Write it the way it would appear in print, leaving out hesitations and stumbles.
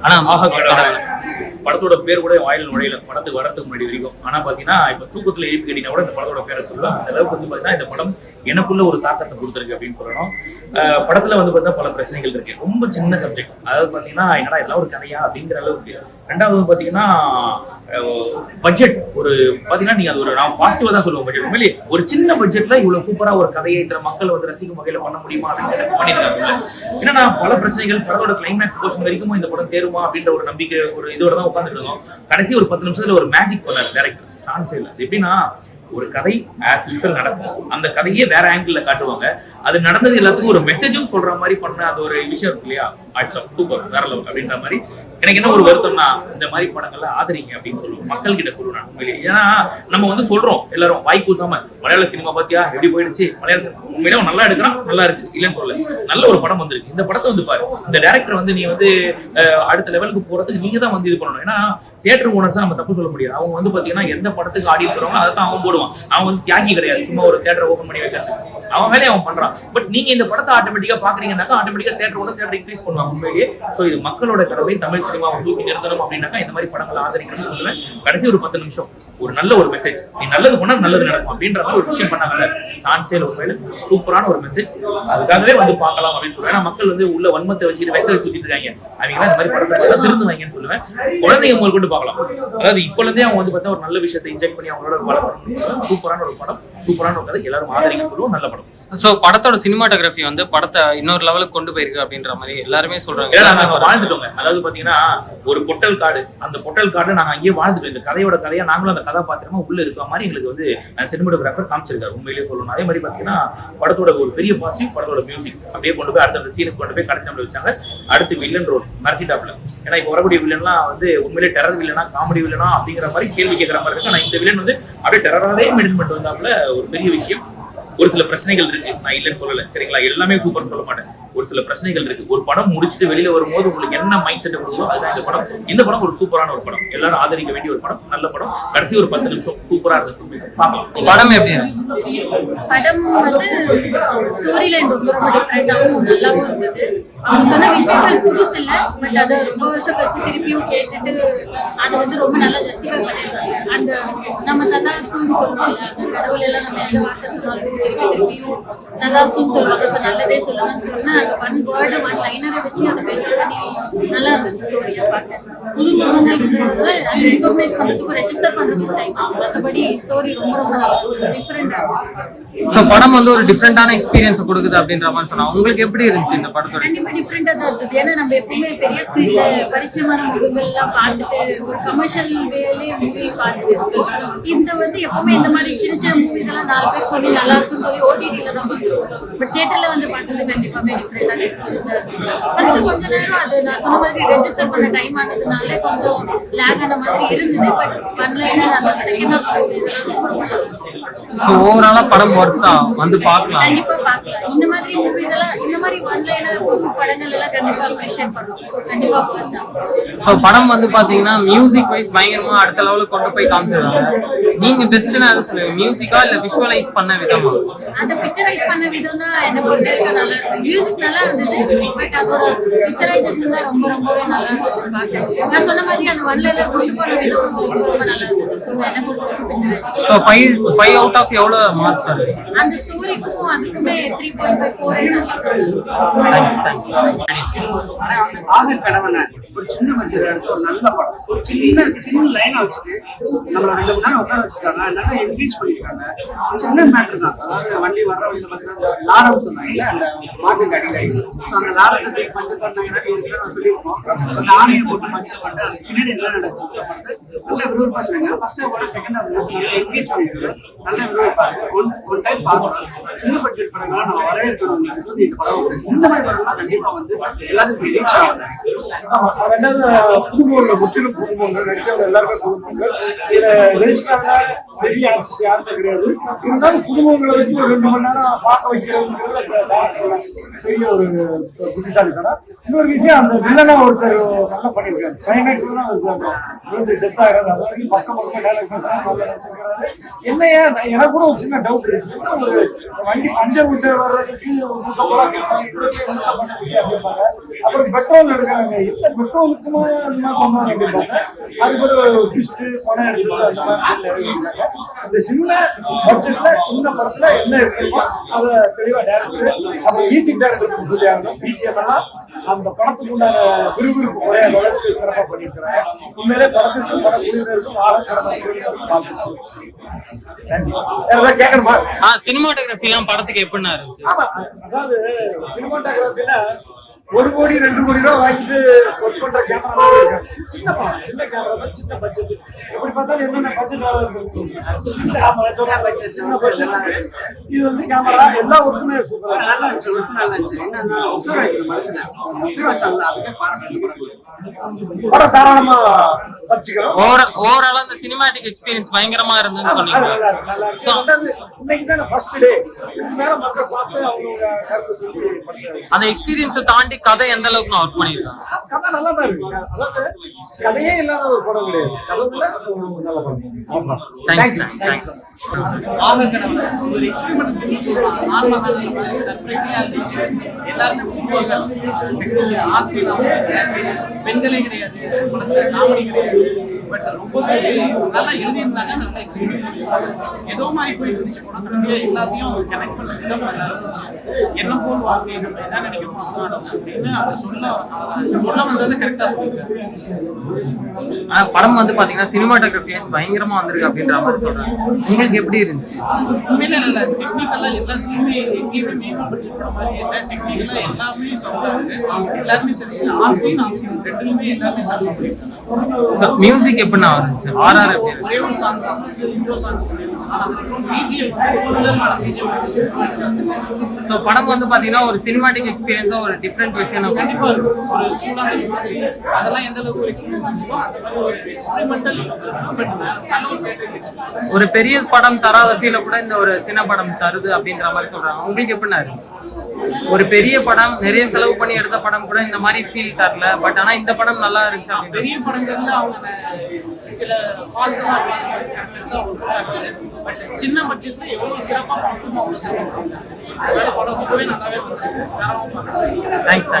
ஆனா படத்தோட பேர் கூட வாயில் நுழையில படத்துக்கு வரத்துக்கு முன்னாடி வரைக்கும். ஆனா பாத்தீங்கன்னா இப்ப தூக்கத்துல எழுப்பி கேட்டீங்கன்னா கூட இந்த படத்தோட பேரை சொல்லலாம். அந்த அளவுக்கு வந்து பாத்தீங்கன்னா இந்த படம் எனக்குள்ள ஒரு தாக்கத்தை கொடுத்துருக்கு அப்படின்னு சொல்லணும். படத்துல வந்து பார்த்தா பல பிரச்சனைகள் இருக்கு. ரொம்ப சின்ன சப்ஜெக்ட், அதாவது பாத்தீங்கன்னா என்னடா இதெல்லாம் ஒரு கதையா அப்படிங்கிற அளவுக்கு. ரெண்டாவது பாத்தீங்கன்னா பட்ஜெட் ஒரு பாத்தீங்கன்னா நீங்க அது ஒரு நான் பாசிட்டிவா தான் சொல்லுவோம். பட்ஜெட் உண்மையிலே ஒரு சின்ன பட்ஜெட்ல இவ்வளவு சூப்பரா ஒரு கதையை இத்தனை மக்கள் வந்து ரசிக்கும் வகையில பண்ண முடியுமா அப்படின்னு பண்ணியிருக்காங்க. ஏன்னா பல பிரச்சனைகள் படத்தோட கிளைமேக்ஸ் போர்ஷன் வரைக்கும் இந்த படம் தேருமா அப்படின்ற ஒரு நம்பிக்கை ஒரு இதோட தான் உட்காந்துட்டு இருந்தோம். கடைசி ஒரு 10 நிமிஷத்துல ஒரு மேஜிக் பண்ணாரு டைரக்டர். சான்ஸே இல்லை. எப்படின்னா ஒரு கதை ஆஸ் யூஷுவல் நடக்கும், அந்த கதையே வேற ஆங்கிள் காட்டுவாங்க. அது நடந்தது எல்லாத்துக்கும் ஒரு மெசேஜும் சொல்ற மாதிரி பண்ண அந்த ஒரு விஷயம் இருக்கு இல்லையா, ஆர்ட்ஸ் ஆஃப் சூப்பர் வேற லெவல் அப்படின்ற மாதிரி. எனக்கு என்ன ஒரு வருத்தம்னா இந்த மாதிரி படங்கள்ல ஆதரிங்க அப்படின்னு சொல்லுவோம், மக்கள் கிட்ட சொல்லுவேன் உண்மையிலேயே. ஏன்னா நம்ம வந்து சொல்றோம் எல்லாரும் வாய் கூசாம மலையாள சினிமா பாத்தியா எப்படி போயிடுச்சு, மலையாள சினிமா உண்மையிலே நல்லா எடுக்கிறான், நல்லா இருக்கு இல்லைன்னு சொல்லல, நல்ல ஒரு படம் வந்திருக்கு. இந்த படத்தை வந்து பாரு, இந்த டைரக்டர் வந்து நீ வந்து அடுத்த லெவலுக்கு போறதுக்கு நீங்க தான் வந்து இது பண்ணணும். ஏன்னா தியேட்டர் ஓனர்ஸ் நம்ம தப்பு சொல்ல முடியாது. அவங்க வந்து பாத்தீங்கன்னா எந்த படத்துக்கு ஆடி இருக்கிறவங்க அதை தான் அவன் போடுவான். அவன் வந்து தியாகி கிடையாது, சும்மா ஒரு தியேட்டர் ஓபன் பண்ணி வைக்கிறது, அவன் வேலையை அவன் பண்றான். பட் நீங்க இந்த படத்தை ஆட்டோமேட்டிக்கா பாக்குறீங்கன்னாக்கா ஆட்டோமேட்டிக்கா தியேட்டர் இன்க்ரீஸ் பண்ணுவாங்க உண்மையிலேயே. சோ இது மக்களோட கடமை, தமிழ் சினிமாவை தூக்கி நிறுத்தணும் அப்படின்னாக்கா இந்த மாதிரி படங்களை ஆதரிக்கணும்னு சொல்லுவேன். கடைசி ஒரு 10 நிமிஷம் ஒரு நல்ல ஒரு மெசேஜ், நீ நல்லது பண்ணா நல்லது நடக்கும் அப்படின்ற மாதிரி ஒரு விஷயம் பண்ணாங்கல்ல, சான்ஸே உண்மையில சூப்பரான ஒரு மெசேஜ். அதுக்காகவே வந்து பார்க்கலாம் அப்படின்னு சொல்லுவேன். ஏன்னா மக்கள் வந்து உள்ள வன்மத்தை வச்சுட்டு வயசுல தூக்கிட்டு இருக்காங்க, அவங்க இந்த மாதிரி படத்தை திருந்து வாங்கன்னு சொல்லுவேன். குழந்தைங்க முதல் கொண்டு பார்க்கலாம். அதாவது இப்ப இருந்தே அவங்க வந்து பார்த்தா ஒரு நல்ல விஷயத்தை இன்ஜெக்ட் பண்ணி அவங்களோட வளர்க்கணும். சூப்பரான ஒரு படம், சூப்பரான ஒரு கதை, எல்லாரும் ஆதரிக்க சொல்லுவோம். நல்ல படம். சோ படத்தோட சினிமாட்டோகிராஃபி வந்து படத்தை இன்னொரு லெவலுக்கு கொண்டு போயிருக்கு அப்படின்ற மாதிரி எல்லாருமே சொல்றாங்க. வாழ்ந்துட்டோங்க. அதாவது பாத்தீங்கன்னா ஒரு பொட்டல் காடு, அந்த பொட்டல் காடு நாங்க அங்கேயே வாழ்ந்துட்டோம். இந்த கதையோட கதையா நாங்களும் அந்த கதாபாத்திரமா உள்ள இருக்கிற மாதிரி எங்களுக்கு வந்து சினிமாட்டோகிராஃபர் காமிச்சிருக்காரு உண்மையிலேயே சொல்லணும். அதே மாதிரி பாத்தீங்கன்னா படத்தோட ஒரு பெரிய பாசிட்டிவ் படத்தோட மியூசிக் அப்படியே கொண்டு போய் அடுத்த சீனுக்கு கொண்டு போய் கடைசி நம்மள வச்சாங்க. அடுத்து வில்லன் ரோல் மரக்கிட்டாப்ல. ஏன்னா இப்ப வரக்கூடிய வில்லன்லாம் வந்து உண்மையிலே டெரர் வில்லனா காமெடி வில்லனா அப்படிங்கிற மாதிரி கேள்வி கேட்கிற மாதிரி இருக்கு. ஆனா இந்த வில்லன் வந்து அப்படியே டெரராவே மெயின்டைன் பண்ணிட்டு வந்தாப்புல ஒரு பெரிய விஷயம். ஒரு சில பிரச்சனைகள் இருக்கு, நான் இல்லைன்னு சொல்லல சரிங்களா, எல்லாமே சூப்பர்னு சொல்ல மாட்டேன். ஒரு சில பிரச்சனைகள் இருக்கு. ஒரு படம் முடிச்சுட்டு வெளியில வரும்போது உங்களுக்கு என்ன மைண்ட் செட் கொடுக்குதோ அதுதான் இந்த படம். இந்த படம் ஒரு சூப்பரான ஒரு படம், எல்லாரும் ஆதரிக்க வேண்டிய ஒரு படம், நல்ல படம். கடைசி ஒரு 10 நிமிஷம் சூப்பரா இருந்துச்சு. பார்க்கலாம். படம் எப்படி இருந்துச்சு? படம் வந்து ஸ்டோரி லைன் ரொம்ப ரொம்ப டிஃப்ரெண்டாகவும் நல்லாவும் இருந்தது. அவங்க சொன்ன விஷயங்கள் புதுசு இல்லை, பட் அதை ரொம்ப வருஷம் கழிச்சு திருப்பியும் கேட்டுட்டு அதை வந்து ரொம்ப நல்லா ஜஸ்டிஃபை பண்ணியிருக்காங்க. அந்த நம்ம ததாஸ்துன்னு சொல்லுவாங்க, அந்த கடவுள் எல்லாம் நம்ம எந்த வார்த்தை சொன்னாலும் திருப்பியும் ததாஸ்துன்னு சொல்லுவாங்க. ஸோ நல்லதே சொல்லுங்கன்னு சொன்னா அந்த ஒன் வேர்டு ஒன் லைனரை வச்சு அதை பில்டப் பண்ணி நல்லா இருந்துச்சு ஸ்டோரியா பார்க்க. புது முகங்கள் அதை ரெகக்னைஸ் பண்றதுக்கும் ரெஜிஸ்டர் பண்றதுக்கும் டைம் ஆச்சு. மற்றபடி ஸ்டோரி ரொம்ப ரொம்ப நல்லா இருந்தது, டிஃப்ரெண்டா இருந்தது. ஸோ படம் வந்து ஒரு டிஃப்ரெண்டான எக்ஸ்பீரியன்ஸ் கொடுக்குது அப்படின்ற மாதிரி சொன்னா உங்களுக்கு எப்படி இருந்துச்சு இந்த படத்தோட? கண்டிப்பா டிஃப்ரெண்டா தான் இருந்தது. ஏன்னா நம்ம எப்பவுமே பெரிய ஸ்கிரீன்ல பரிச்சயமான முகங்கள் எல்லாம் பார்த்துட்டு ஒரு கமர்ஷியல் வேலே மூவி பார்த்துட்டு இந்த வந்து எப்பவுமே இந்த மாதிரி சின்ன சின்ன மூவிஸ் எல்லாம் 4 பேர் சொல்லி நல்லா இருக்குன்னு சொல்லி ஓடிடில தான் பார்த்துருவோம். பட் தியேட்டர்ல வந்து பார்த்தது கண்டிப்பாவே டிஃப்ரெண்டான எக்ஸ்பீரியன்ஸா இருக்கு. ஃபர்ஸ்ட் கொஞ்ச நேரம் அது நான் சொன்ன மாதிரி ரெஜிஸ்டர் பண்ண டைம் ஆனதுனால கொஞ்சம் லேக் ஆன மாதிரி இருந்தது. பட் ஒன்லைனா அந்த செகண்ட் ஆஃப் ஸ்டோரி ஸோ ஓவராலா படம் ஒர்த்தா வந்து பார்க்கலாம், கண்டிப்பா பார்க்கலாம். இந்த மாதிரி மூவிஸ் எல்லாம் இந்த மாதிரி ஒன்லைனர் புது படங்கள் எல்லாம் கண்டிப்பா அப்ரிஷியேட் பண்ணுவோம். ஸோ கண்டிப்பா பார்க்கலாம். ஸோ படம் வந்து பாத்தீங்கன்னா மியூசிக் வைஸ் பயங்கரமா அடுத்த லெவலுக்கு கொண்டு போய் காமிச்சிருக்காங்க. நீங்க பெஸ்ட்னா எது சொல்லுவீங்க, மியூசிக்கா இல்ல விஷுவலைஸ் பண்ண விதமா? அந்த பிக்சரைஸ் பண்ண விதம் தான் என்ன பொறுத்த வரைக்கும் நல்லா இருக்கு. மியூசிக் நல்லா இருந்தது, பட் அதோட பிக்சரைசேஷன் தான் ரொம்ப ரொம்பவே நல்லா இருந்தது பார்க்க. நான் சொன்ன மாதிரி அந்த ஒன்லைனர் கொண்டு போன விதம் ரொம்ப ரொம்ப நல்லா இருந்தது. ஸோ என்ன பொறுத்த வரைக்கும் பிக்சரைசேஷன். ஸோ 5 அவுட் ஆஃப் எவ்வளவு மார்க் தருது? அந்த ஸ்டோரிக்கும் அதுக்குமே 3.5 4 நல்லா சொல்லுங்க. ஒரு சின்ன பட்ஜெட் எடுத்து ஒரு நல்ல படம், ஒரு சின்ன லைனா வச்சுட்டு நம்மள 2 மணி நேரம் உட்கார வச்சிருக்காங்க, நல்லா என்கேஜ் பண்ணிருக்காங்க. சின்ன மேட்டர் தான். அதாவது வண்டி வர்ற வழியில பாத்தீங்கன்னா லாரம் சொன்னாங்க, அந்த மாட்டுக்கு அடிக்கடி அந்த லாரத்தை பஞ்சர் பண்ணாங்கன்னா ஏற்கனவே நான் சொல்லியிருக்கோம். அந்த ஆணையை போட்டு பஞ்சர் பண்ணிட்டு அது பின்னாடி என்ன நடந்துச்சு நல்ல விருப்பா சொன்னாங்க. First half second half engage பண்ணிருக்கு, நல்ல விருப்பா ஒன் டைம் பார்க்கலாம். சின்ன பட்ஜெட் படங்கள்லாம் நம்ம வரவேற்கணும். இந்த படம் இந்த மாதிரி படம்லாம் கண்டிப்பா வந்து எல்லாத்துக்கும் ரீச் ஆகும். புதுமுகங்கள், முற்றிலும் புதுமுகங்கள், நடிச்சவங்க எல்லாருமே புதுமுகங்கள். இதுல ரெஜிஸ்டரான பெரிய ஆர்டிஸ்ட் யாருமே கிடையாது. இருந்தாலும் புதுமுகங்களை வச்சு ஒரு 2 மணி நேரம் பார்க்க வைக்கிறதுங்கிறது பெரிய ஒரு புத்திசாலித்தனம். இன்னொரு விஷயம், அந்த வில்லனா ஒருத்தர் நல்லா பண்ணியிருக்காரு. கிளைமேக்ஸ் விழுந்து டெத் ஆகிறது, அது வரைக்கும் பக்கம் டைலாக் பேசுறாங்க, நல்லா நடிச்சிருக்கிறாரு. என்னையா எனக்கு கூட ஒரு சின்ன டவுட் இருக்கு, ஒரு வண்டி பஞ்சர் விட்டு வர்றதுக்கு ஒரு 150 ரூபா கேட்பாங்க, அப்படிம்பாங்க. அப்புறம் பெட்ரோல் எடுக்கிறாங்க, என்ன பெட்ரோல் தத்துவமுக்கமா அந்த மாதிரி பண்ணாங்க அப்படின்னு பார்த்தேன். அதுக்கு ஒரு ட்விஸ்ட் பணம் எடுத்து அந்த மாதிரி நிறைய இருக்காங்க. இந்த சின்ன பட்ஜெட்ல சின்ன படத்துல என்ன இருக்குமோ அதை தெளிவா டேரக்டர் அப்புறம் மியூசிக் டைரக்டர் சொல்லி ஆகணும். பிஜிஎம் எல்லாம் அந்த படத்துக்கு உண்டான விறுவிறுப்பு குறையாத அளவுக்கு சிறப்பா பண்ணியிருக்கிறாங்க. உண்மையிலே படத்துக்கும் பட குழுவினருக்கும் ஆக கடந்த குழுவினருக்கும் வாழ்த்துக்கள். நன்றி. வேற ஏதாவது கேட்கணுமா? சினிமாட்டோகிராஃபி எல்லாம் படத்துக்கு எப்படின்னா இருந்துச்சு? ஆமா, அதாவது சினிமாட்டோகிராஃபில 1 கோடி 2 கோடி ரூபாய் வாங்கிட்டு ஒர்க் பண்ற கேமரா இருக்காங்க. சின்ன படம், சின்ன கேமரா, சின்ன பட்ஜெட். எப்படி பார்த்தாலும் என்னென்ன பட்ஜெட் சின்ன பட்ஜெட். இது வந்து கேமரா எல்லா ஒர்க்குமே சூப்பரா நல்லா இருந்துச்சு. நல்லா இருந்துச்சு. என்னன்னா உட்கார வைக்கிற மனசுல உட்கார வச்சாங்களா அதுக்கே பாராட்டு. படம் தாராளமா தப்பிச்சுக்கிறோம். ஓவராலா அந்த சினிமாட்டிக் எக்ஸ்பீரியன்ஸ் பயங்கரமா இருந்துன்னு சொன்னீங்க. இன்னைக்கு தான் ஃபர்ஸ்ட் டே. இதுக்கு மேல மக்கள் பார்த்து அவங்க கருத்து சொல்லி பண்றாங்க. அந்த எக்ஸ்பீரியன்ஸை தாண்டி கதை எந்த அளவுக்கு நான் ஒர்க் பண்ணிருக்கேன்? கதை நல்லா தான் இருக்கு. அதாவது கதையே இல்லாத ஒரு படம் கிடையாது. கதை நல்ல படம். ஆமா. தேங்க்ஸ். ஆகக்கடவுல ஒரு எக்ஸ்பெரிமெண்ட் பண்ணி சொல்றாங்க. நார்மலான மாதிரி சர்ப்ரைசிங்கா இருந்துச்சு. எல்லாருமே டெக்னீஷியன் ஆஸ்கிரீன் பெண்களே கிடையாது, படத்துல காமெடி கிடையாது. பட் ரொம்பவே நல்லா எழுதியிருந்தாங்க, நல்லா எக்ஸிக்யூட் பண்ணியிருந்தாங்க. ஏதோ மாதிரி போயிட்டு இருந்துச்சு படம். கடைசியாக எல்லாத்தையும் கனெக்ட் பண்ண விதம் நல்லா இருந்துச்சு. என்ன போல் வாழ்க்கை நம்ம என்ன நினைக்கிறோமோ அதான் அப்படின்னு அதை சொல்ல வந்தது கரெக்டாக சொல்லியிருக்காங்க. படம் வந்து பாத்தீங்கன்னா சினிமாட்டோகிராஃபி பயங்கரமா வந்திருக்கு அப்படின்ற மாதிரி சொல்றாங்க. உங்களுக்கு எப்படி இருந்துச்சு? உண்மையிலே நல்லா டெக்னிக்கலா எல்லாத்துலயுமே எங்கேயுமே மினிமம் பட்ஜெட் படம் மாதிரி இல்லை. டெக்னிக்கலா எல்லாமே சொல்றாங்க. எல்லாருமே சரி, ஆஸ்கிரீன் ரெண்டுலுமே எல்லாமே சரி பண்ணியிருக்காங்க. மியூசிக் எப்படின்னா வந்துச்சு? ஆர்ஆர் ஒரே ஒரு சாங் தான் ஃபர்ஸ்ட் இன்ட்ரோ சாங் பண்ணிருக்காங்க. அதுக்கப்புறம் பிஜிஎம் உள்ளமான பிஜிஎம் ஸோ படம் வந்து பாத்தீங்கன்னா ஒரு சினிமாட்டிக் எக்ஸ்பீரியன்ஸா ஒரு டிஃப்ரெண்ட் விஷயம் கண்டிப்பா இருக்கும். ஒரு கூடாத மாதிரி அதெல்லாம் எந்த அளவுக்கு ஒரு எக்ஸ்பீரியன்ஸ் இருக்கோ அந்த மாதிரி ஒரு எக்ஸ்பெரிமெண்டல் பட் நல்ல ஒரு தியேட்டர் எக்ஸ்பீரியன்ஸ். ஒரு பெரிய படம் தராத ஃபீல கூட இந்த ஒரு சின்ன படம் தருது அப்படின்ற மாதிரி சொல்றாங்க. உங்களுக்கு எப்படின்னா இருக்கு? ஒரு பெரிய படம் நிறைய செலவு பண்ணி எடுத்த படம் கூட இந்த மாதிரி ஃபீல் தரல, பட் ஆனா இந்த படம் நல்லா இருந்துச்சு. பெரிய படங்கள்ல அவங்க சில ஃபால்ஸ் எல்லாம் பட் சின்ன பட்ஜெட்ல எவ்வளவு சிறப்பா பண்ணணுமோ அவ்வளவு சிறப்பா பண்ணுறாங்க. அதனால படம் ரொம்பவே நல்லாவே பண்ணுறாங்க. தேங்க்ஸ்.